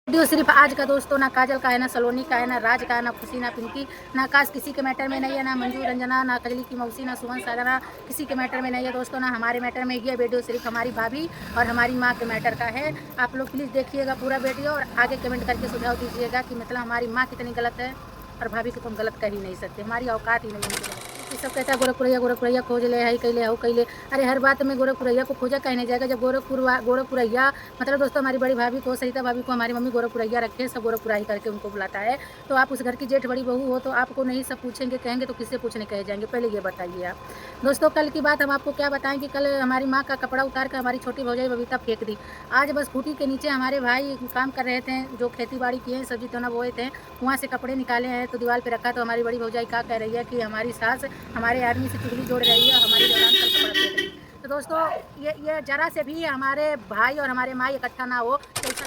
Video सिर्फ आज का दोस्तों, ना काजल का है, ना सलोनी का है, ना राज का है, ना खुशी, ना पिंकी, ना आकाश किसी के मैटर में नहीं है, ना मंजू रंजना, ना कजली की मौसी, ना सुमन साजना किसी के मैटर में नहीं है दोस्तों, ना हमारे मैटर में। ये वीडियो सिर्फ हमारी भाभी और हमारी माँ के मैटर का है। आप लोग प्लीज़ देखिएगा पूरा वीडियो और आगे कमेंट करके सुझाव दीजिएगा कि मतलब हमारी माँ कितनी गलत है और भाभी को तुम गलत कर ही नहीं सकते। हमारी औकात ही नहीं है। ये सब कहता है गोरखपुरैया खोज ले, है कैले हो कैले। अरे हर बात में गोरखपुरैया को खोजा कहने जाएगा जब गोरखपुरैया मतलब दोस्तों हमारी बड़ी भाभी को, सरिता भाभी को हमारी मम्मी गोरखपुरैया रखे, सब गोरखपुराई करके उनको बुलाता है। तो आप उस घर की जेठ बड़ी बहू हो तो आपको नहीं सब पूछेंगे कहेंगे तो किससे पूछने कहे जाएंगे, पहले ये बताइए आप। दोस्तों कल की बात हम आपको क्या बताएं कि कल हमारी माँ का कपड़ा उतार कर हमारी छोटी भौजाई बबीता फेंक दी। आज बस खूटी के नीचे हमारे भाई काम कर रहे थे, जो खेती बाड़ी किए सब्जी तो ना बोए थे, वहाँ से कपड़े निकाले हैं तो दीवार पे रखा। तो हमारी बड़ी भौजाई क्या कह रही है कि हमारी सास हमारे आदमी से चुगली जोड़ रही है, हमारी दौरान कल कपड़ा फेंक रही। तो दोस्तों ये जरा से भी हमारे भाई और हमारे माँ इकट्ठा ना हो तो ऐसा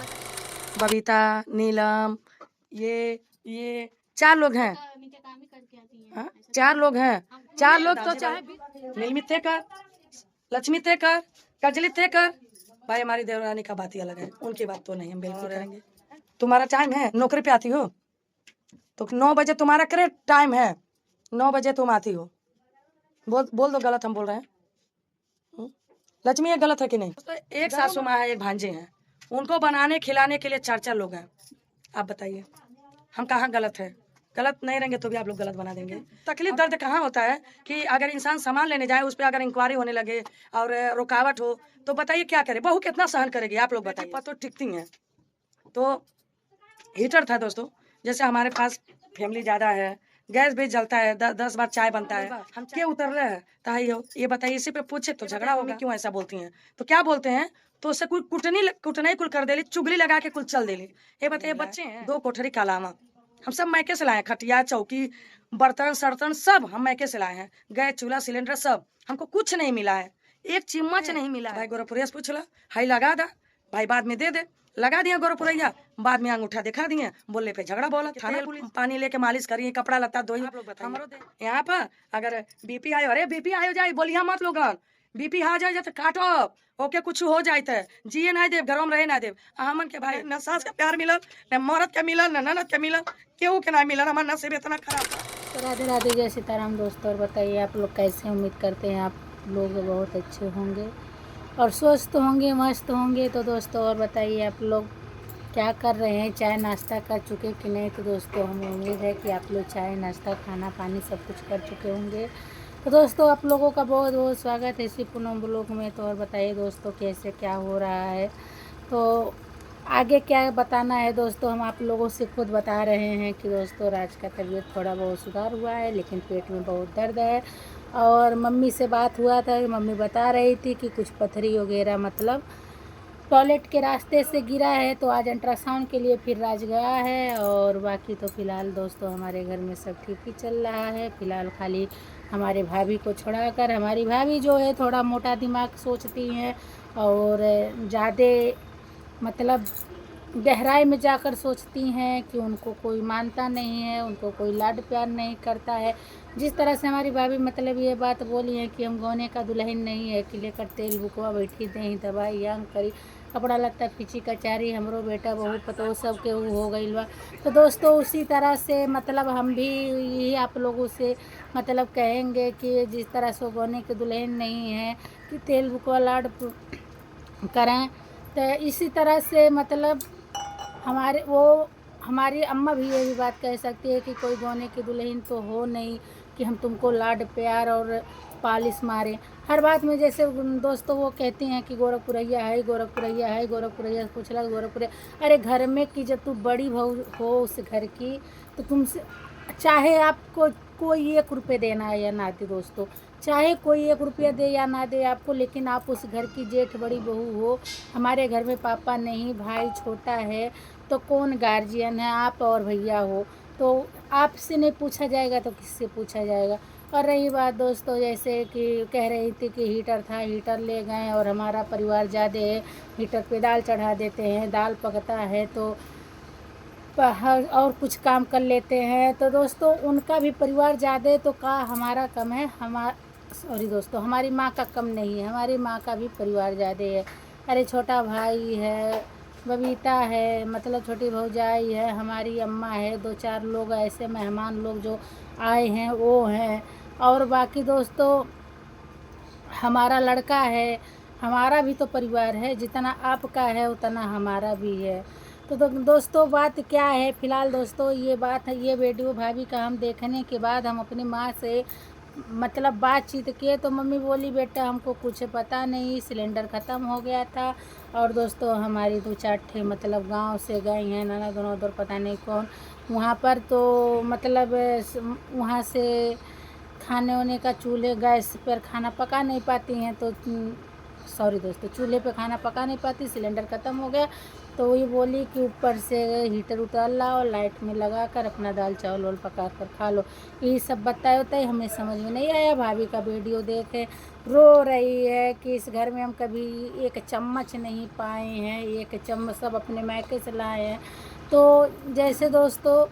बबीता, नीलम, ये 4 लोग हैं। हाँ, 4 लोग हैं। 4 लोग तो चाहे नीलमी थे कर, लक्ष्मी थे कर, कजली थे कर। भाई हमारी देवरानी का बात ही अलग है, उनकी बात तो नहीं हम बिल्कुल करेंगे। तुम्हारा टाइम है, नौकरी पे आती हो तो 9 बजे तुम्हारा करेक्ट टाइम है, 9 बजे तुम आती हो। बोल दो गलत हम बोल रहे हैं। लक्ष्मी ये गलत है कि नहीं? तो एक सासू माँ है, एक भांजे हैं, उनको बनाने खिलाने के लिए 4 लोग हैं। आप बताइए हम कहाँ गलत है? गलत नहीं रहेंगे तो भी आप लोग गलत बना देंगे। तकलीफ दर्द कहाँ होता है कि अगर इंसान सामान लेने जाए उस पर अगर इंक्वायरी होने लगे और रुकावट हो तो बताइए क्या करे? बहू कितना सहन करेगी? आप लोग बताइए। तो टिकती हैं तो हीटर था दोस्तों, जैसे हमारे पास फैमिली ज़्यादा है, गैस भी जलता है, 10 बार चाय बनता है, हम क्या उतर रहे हैं ताई हो? ये बताइए, इसी पे पूछे तो झगड़ा होगा। क्यों ऐसा बोलती हैं? तो क्या बोलते हैं? तो उससे कोई कुटनी कुल कर देली, चुगली लगा के कुल चल देली। ये बताइए, बच्चे हैं 2 कोठरी का अलावा हम सब मैके से लाए हैं, खटिया चौकी बर्तन सर्तन सब हम मैके से लाए हैं, गैस चूल्हा सिलेंडर सब। हमको कुछ नहीं मिला है, एक चम्मच नहीं मिला है। भाई गोरखपुरिया से पूछ ला, हाई लगा दा भाई, बाद में दे दे। लगा दिया गोरखपुरैया, बाद में अंगूठा दिखा दिए, बोले पे झगड़ा बोला, थाना पुलिस पानी लेके मालिश करिए, कपड़ा लत्ता धोई। यहाँ पर अगर बीपी आयो, अरे बीपी आयो जाए बोलिया मत लोगन, बीपी आ जाए तो काटो ओके कुछ हो जाए थे, जिए ना देव, घरों में रहे ना देव। हमन के भाई न सास का प्यार मिलल, न मरद के मिलल, न ननद के मिलल, केहू के ना मिलल। हमार नसीब इतना खराब था। तो राधे राधे जय सीताराम दोस्तों। और बताइए आप लोग कैसे? उम्मीद करते हैं आप लोग बहुत अच्छे होंगे और स्वस्थ होंगे, मस्त होंगे। तो दोस्तों और बताइए आप लोग क्या कर रहे हैं? चाय नाश्ता कर चुके कि नहीं? तो दोस्तों हमें उम्मीद है कि आप लोग चाय नाश्ता खाना पानी सब कुछ कर चुके होंगे। तो दोस्तों आप लोगों का बहुत बहुत स्वागत है इसी पूनम ब्लॉग में। तो और बताइए दोस्तों कैसे क्या हो रहा है, तो आगे क्या बताना है दोस्तों हम आप लोगों से खुद बता रहे हैं कि दोस्तों राज का तबीयत थोड़ा बहुत सुधार हुआ है, लेकिन पेट में बहुत दर्द है। और मम्मी से बात हुआ था, मम्मी बता रही थी कि कुछ पथरी वगैरह मतलब टॉयलेट के रास्ते से गिरा है। तो आज अल्ट्रासाउंड के लिए फिर राज गया है। और बाकी तो फ़िलहाल दोस्तों हमारे घर में सब ठीक ही चल रहा है। फ़िलहाल खाली हमारे भाभी को छोड़ाकर, हमारी भाभी जो है थोड़ा मोटा दिमाग सोचती हैं और ज़्यादा मतलब गहराई में जाकर सोचती हैं कि उनको कोई मानता नहीं है, उनको कोई लाड प्यार नहीं करता है। जिस तरह से हमारी भाभी मतलब ये बात बोली है कि हम गौने का दुल्हन नहीं है कि लेकर तेल बुकवा बैठी दें दवाई यांग करी, कपड़ा लत्ता पीछी कचारी, हमरो बेटा बहू पतो सब के हो गई बा। तो दोस्तों उसी तरह से मतलब हम भी यही आप लोगों से मतलब कहेंगे कि जिस तरह से गौने के दुल्हन नहीं है कि तेल बुकवा लाड करें, तो इसी तरह से मतलब हमारी अम्मा भी ये भी बात कह सकती है कि कोई गौने की दुल्हन तो हो नहीं कि हम तुमको लाड प्यार और पालिश मारें हर बात में। जैसे दोस्तों वो कहती हैं कि गोरखपुरैया है, गोरखपुरैया है, गोरखपुरैया पूछ ला गोरखपुरैया। अरे घर में कि जब तू बड़ी बहू हो उस घर की तो तुमसे चाहे आपको कोई 1 रुपये देना है या ना दे दोस्तों, चाहे कोई 1 रुपया दे या ना दे आपको, लेकिन आप उस घर की जेठ बड़ी बहू हो। हमारे घर में पापा नहीं, भाई छोटा है, तो कौन गार्जियन है? आप और भैया हो, तो आपसे नहीं पूछा जाएगा तो किससे पूछा जाएगा? और रही बात दोस्तों जैसे कि कह रही थी कि हीटर था, हीटर ले गए और हमारा परिवार ज़्यादा है, हीटर पे दाल चढ़ा देते हैं, दाल पकता है तो और कुछ काम कर लेते हैं। तो दोस्तों उनका भी परिवार ज़्यादा है तो का हमारा कम है? सॉरी दोस्तों, हमारी माँ का कम नहीं है, हमारी माँ का भी परिवार ज़्यादा है। अरे छोटा भाई है, बबीता है, मतलब छोटी भौजाई है, हमारी अम्मा है, 2-4 लोग ऐसे मेहमान लोग जो आए हैं वो हैं। और बाकी दोस्तों हमारा लड़का है, हमारा भी तो परिवार है, जितना आपका है उतना हमारा भी है। तो दोस्तों बात क्या है, फ़िलहाल दोस्तों ये बात है, ये वीडियो भाभी का हम देखने के बाद हम अपनी माँ से मतलब बातचीत किए तो मम्मी बोली बेटा हमको कुछ पता नहीं, सिलेंडर ख़त्म हो गया था। और दोस्तों हमारी 2-4 ठे मतलब गांव से गई हैं ननद उधर पता नहीं कौन, वहाँ पर तो मतलब वहाँ से खाने वाने का चूल्हे गैस पर खाना पका नहीं पाती हैं, तो सॉरी दोस्तों चूल्हे पे खाना पका नहीं पाती, सिलेंडर ख़त्म हो गया। तो वही बोली कि ऊपर से हीटर उतर लाओ, लाइट में लगा कर अपना दाल चावल वाल पका कर खा लो। यही सब बताए होता है, हमें समझ में नहीं आया। भाभी का वीडियो देखे रो रही है कि इस घर में हम कभी एक चम्मच नहीं पाए हैं, एक चम्मच सब अपने मायके से लाए हैं। तो जैसे दोस्तों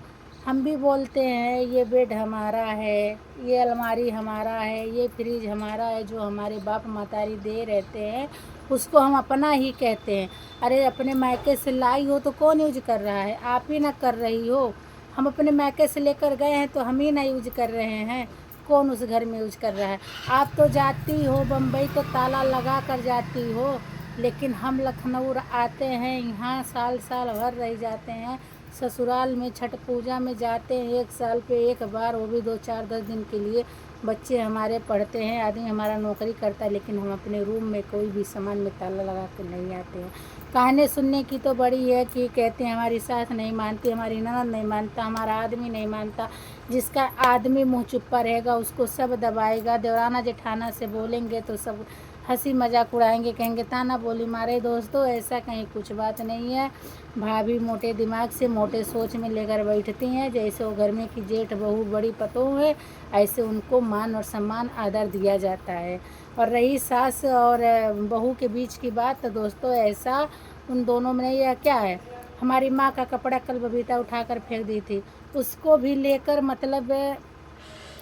हम भी बोलते हैं ये बेड हमारा है, ये अलमारी हमारा है, ये फ्रिज हमारा है, जो हमारे बाप मातारी दे रहते हैं उसको हम अपना ही कहते हैं। अरे अपने मायके से लाई हो तो कौन यूज कर रहा है, आप ही ना कर रही हो। हम अपने मायके से लेकर गए हैं तो हम ही ना यूज कर रहे हैं, कौन उस घर में यूज कर रहा है। आप तो जाती हो बम्बई तो ताला लगा कर जाती हो, लेकिन हम लखनऊ आते हैं, यहाँ साल साल भर रह जाते हैं। ससुराल में छठ पूजा में जाते हैं 1 साल पे 1 बार, वो भी 2-4-10 दिन के लिए। बच्चे हमारे पढ़ते हैं, आदमी हमारा नौकरी करता है, लेकिन हम अपने रूम में कोई भी सामान में ताला लगा कर नहीं आते हैं। कहानी सुनने की तो बड़ी है कि कहते हैं हमारी सास नहीं मानती, हमारी ननद नहीं मानता, हमारा आदमी नहीं मानता। जिसका आदमी मुँह चुप्पा रहेगा उसको सब दबाएगा, देवराना जेठाना से बोलेंगे तो सब हंसी मजाक उड़ाएंगे, कहेंगे ताना बोली मारे। दोस्तों ऐसा कहीं कुछ बात नहीं है। भाभी मोटे दिमाग से मोटे सोच में लेकर बैठती हैं, जैसे वो घर में की जेठ बहू बड़ी पतोह है, ऐसे उनको मान और सम्मान आदर दिया जाता है। और रही सास और बहू के बीच की बात, तो दोस्तों ऐसा उन दोनों में नहीं है। क्या है, हमारी माँ का कपड़ा कल बबीता उठा कर फेंक दी थी, उसको भी लेकर मतलब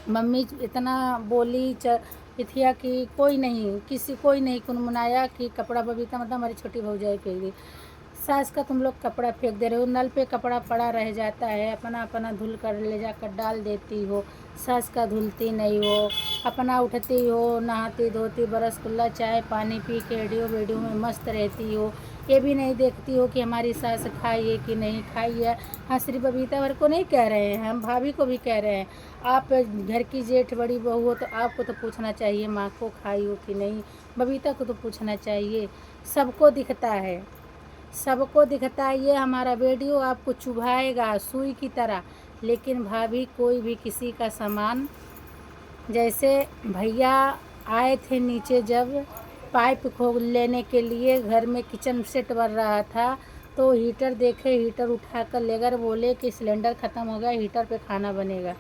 मम्मी इतना बोली इथिया कि कोई नहीं कुनमुनाया कि कपड़ा बबीता मतलब हमारी छोटी भौजाई फेंक दी। सास का तुम लोग कपड़ा फेंक दे रहे हो, नल पे कपड़ा पड़ा रह जाता है, अपना अपना धुल कर ले जाकर डाल देती हो, सास का धुलती नहीं हो। अपना उठती हो, नहाती धोती, बरस कुल्ला चाय पानी पी के वीडियो में मस्त रहती हो। ये भी नहीं देखती हो कि हमारी सास खाई है कि नहीं खाई है। हाँ सिर्फ बबीता भर को नहीं कह रहे हैं, हम भाभी को भी कह रहे हैं। आप घर की जेठ बड़ी बहू हो तो आपको तो पूछना चाहिए माँ को खाई हो कि नहीं, बबीता को तो पूछना चाहिए। सबको दिखता है, सबको दिखता है। ये हमारा वीडियो आपको चुभाएगा सुई की तरह, लेकिन भाभी कोई भी किसी का सामान, जैसे भैया आए थे नीचे जब पाइप खोल लेने के लिए, घर में किचन सेट बन रहा था, तो हीटर देखे, हीटर उठा कर ले गए, बोले कि सिलेंडर ख़त्म हो गया, हीटर पे खाना बनेगा।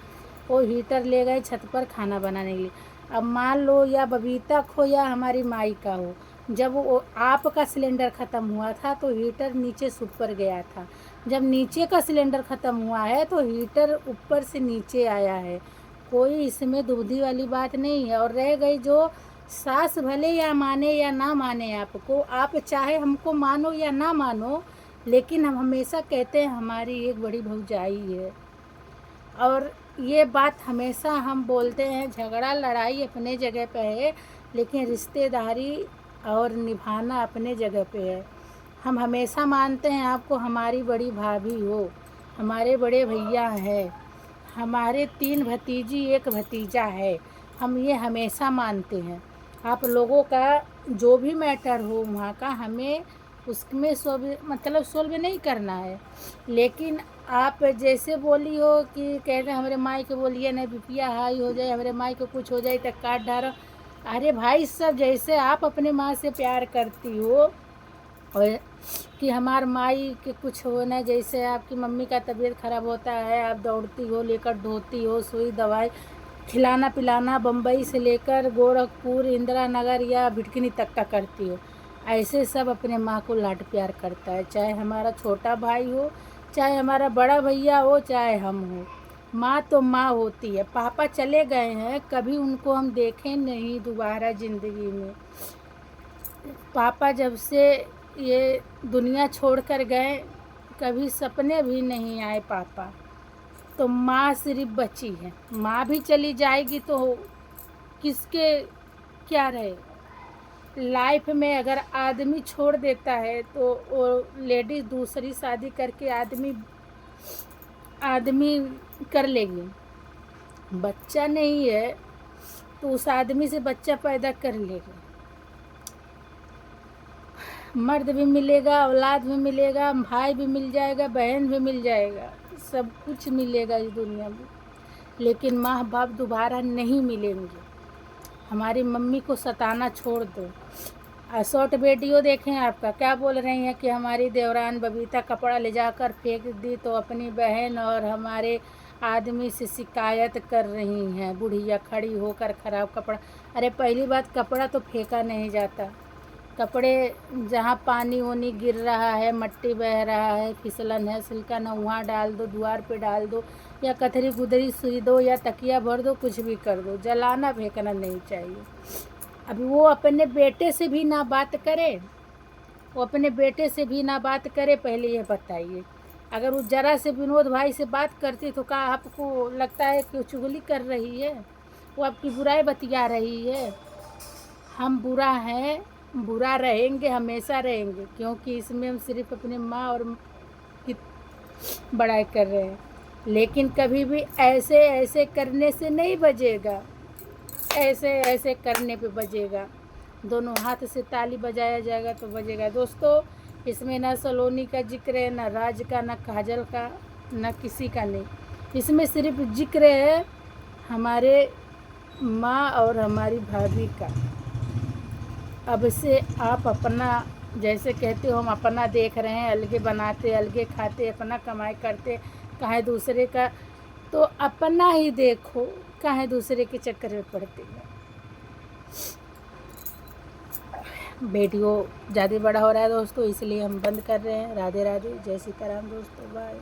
वो हीटर ले गए छत पर खाना बनाने के लिए। अब मान लो या बबीता खो या हमारी माई का हो, जब वो आपका सिलेंडर ख़त्म हुआ था तो हीटर नीचे से ऊपर गया था, जब नीचे का सिलेंडर ख़त्म हुआ है तो हीटर ऊपर से नीचे आया है। कोई इसमें दुविधा वाली बात नहीं है। और रह गई जो सास भले या माने या ना माने आपको, आप चाहे हमको मानो या ना मानो, लेकिन हम हमेशा कहते हैं हमारी एक बड़ी भौजाई है। और ये बात हमेशा हम बोलते हैं, झगड़ा लड़ाई अपने जगह पे है, लेकिन रिश्तेदारी और निभाना अपने जगह पे है। हम हमेशा मानते हैं आपको हमारी बड़ी भाभी हो, हमारे बड़े भैया हैं, हमारे 3 भतीजी 1 भतीजा है, हम ये हमेशा मानते हैं। आप लोगों का जो भी मैटर हो वहाँ का, हमें उसमें सोल्व नहीं करना है। लेकिन आप जैसे बोली हो कि कहते हमारे माई के बोलिए नहीं बीपीया हाई हो जाए, हमारे माई को कुछ हो जाए तो काट डालो। अरे भाई सब जैसे आप अपने माँ से प्यार करती हो, और कि हमार माई के कुछ हो ना, जैसे आपकी मम्मी का तबीयत ख़राब होता है, आप दौड़ती हो, लेकर धोती हो, सुई दवाई खिलाना पिलाना बम्बई से लेकर गोरखपुर इंदिरा नगर या भिटकिनी तक का करती हो। ऐसे सब अपने माँ को लाड प्यार करता है, चाहे हमारा छोटा भाई हो, चाहे हमारा बड़ा भैया हो, चाहे हम हो। माँ तो माँ होती है। पापा चले गए हैं, कभी उनको हम देखें नहीं दोबारा ज़िंदगी में। पापा जब से ये दुनिया छोड़कर गए, कभी सपने भी नहीं आए पापा, तो माँ सिर्फ बची है। माँ भी चली जाएगी तो किसके क्या रहे। लाइफ में अगर आदमी छोड़ देता है तो वो लेडीज दूसरी शादी करके आदमी कर लेगी। बच्चा नहीं है तो उस आदमी से बच्चा पैदा कर लेगी। मर्द भी मिलेगा, औलाद भी मिलेगा, भाई भी मिल जाएगा, बहन भी मिल जाएगा, सब कुछ मिलेगा इस दुनिया में, लेकिन माँ बाप दोबारा नहीं मिलेंगे। हमारी मम्मी को सताना छोड़ दो। शॉर्ट वीडियो देखें आपका क्या बोल रही हैं कि हमारी देवरान बबीता कपड़ा ले जाकर फेंक दी तो अपनी बहन और हमारे आदमी से शिकायत कर रही हैं। बुढ़िया खड़ी होकर ख़राब कपड़ा। अरे पहली बात, कपड़ा तो फेंका नहीं जाता। कपड़े जहाँ पानी वानी गिर रहा है, मट्टी बह रहा है, फिसलन है, सिल्का न वहाँ डाल दो, द्वार पे डाल दो, या कथरी गुदरी सुई दो, या तकिया भर दो, कुछ भी कर दो। जलाना फेंकना नहीं चाहिए। अभी वो अपने बेटे से भी ना बात करे, वो अपने बेटे से भी ना बात करे। पहले ये बताइए, अगर वो जरा से विनोद भाई से बात करती तो क्या आपको लगता है कि वो चुगली कर रही है, वो आपकी बुराई बतिया रही है? हम बुरा हैं, बुरा रहेंगे, हमेशा रहेंगे, क्योंकि इसमें हम सिर्फ अपने माँ और की बड़ाई कर रहे हैं। लेकिन कभी भी ऐसे ऐसे करने से नहीं बजेगा, ऐसे ऐसे करने पे बजेगा। दोनों हाथ से ताली बजाया जाएगा तो बजेगा। दोस्तों, इसमें ना सलोनी का जिक्र है, ना राज का, ना काजल का, ना किसी का नहीं। इसमें सिर्फ जिक्र है हमारे माँ और हमारी भाभी का। अब से आप अपना, जैसे कहते हो हम अपना देख रहे हैं, अलगे बनाते, अलगे खाते, अपना कमाई करते, काहे दूसरे का, तो अपना ही देखो, काहे दूसरे के चक्कर में पड़ते हैं। वीडियो ज़्यादा बड़ा हो रहा है दोस्तों, इसलिए हम बंद कर रहे हैं। राधे राधे, जय सीताराम दोस्तों, बाय।